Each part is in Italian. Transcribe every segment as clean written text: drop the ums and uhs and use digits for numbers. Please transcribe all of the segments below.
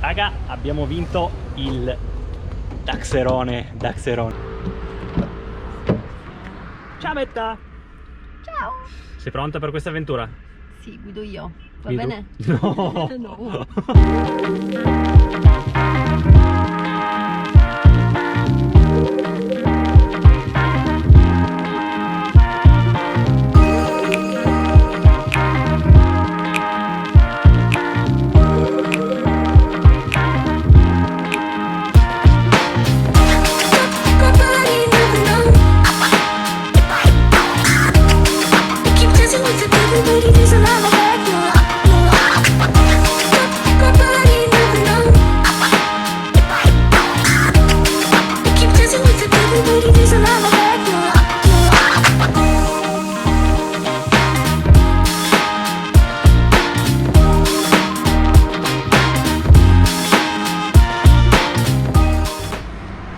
Raga, abbiamo vinto il Daxerone. Ciao Betta! Ciao! Sei pronta per questa avventura? Sì, guido io. Va Guido? bene? No! No.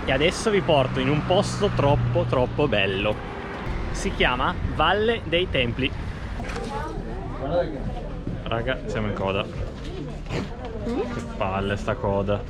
E adesso vi porto in un posto troppo bello. Si chiama Valle dei Templi. Raga, siamo in coda. Che palle sta coda.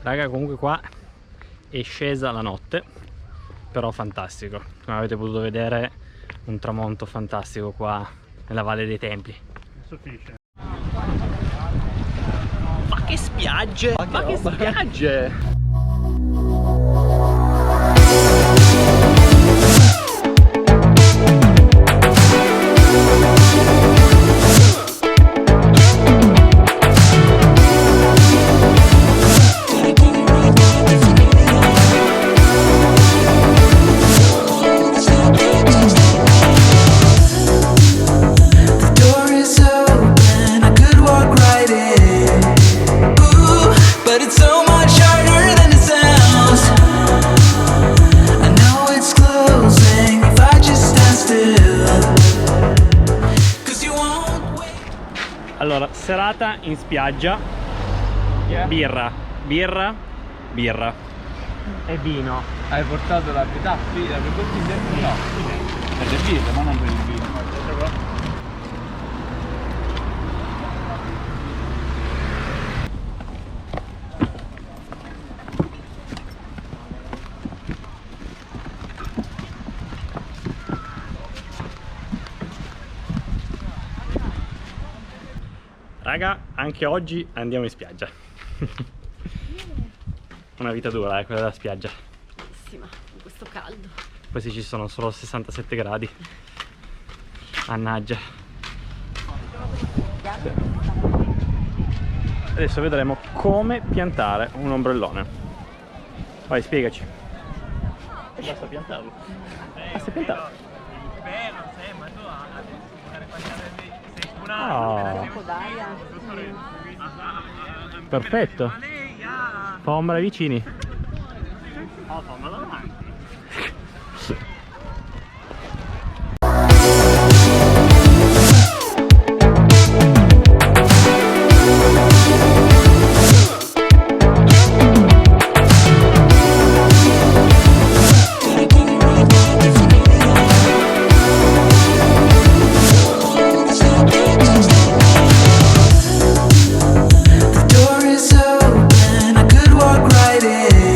Raga, comunque qua è scesa la notte, però fantastico. Come avete potuto vedere, un tramonto fantastico qua nella Valle dei Templi. Ma che spiagge! Ma che spiagge! Allora, serata in spiaggia, birra e vino. Hai portato la metà fila per bottiglia? No, per le birre, ma non per il vino. Raga, anche oggi andiamo in spiaggia. Una vita dura, quella della spiaggia. Bellissima, in questo caldo. Poi se ci sono solo 67 gradi. Mannaggia. Adesso vedremo come piantare un ombrellone. Vai, spiegaci. Basta piantarlo. Basta piantarlo. Oh. Perfetto. Fa ombra ai vicini. Fammela davanti. The door is open, I could walk right in.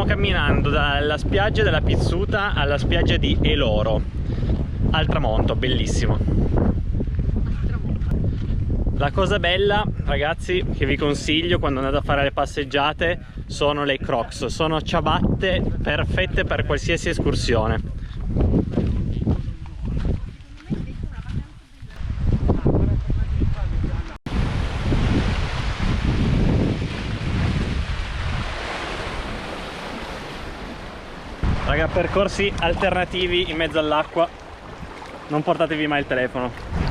Stiamo camminando dalla spiaggia della Pizzuta alla spiaggia di Eloro al tramonto, bellissimo. La cosa bella, ragazzi, che vi consiglio quando andate a fare le passeggiate sono le Crocs. Sono ciabatte perfette per qualsiasi escursione. Raga, percorsi alternativi in mezzo all'acqua, non portatevi mai il telefono.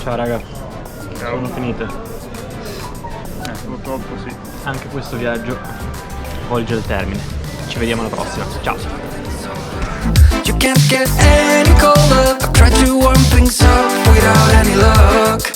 Ciao raga, sono finite. Purtroppo sì. Anche questo viaggio volge al termine. Ci vediamo alla prossima. Ciao. You can't get any colder. I tried to warm things up without any luck.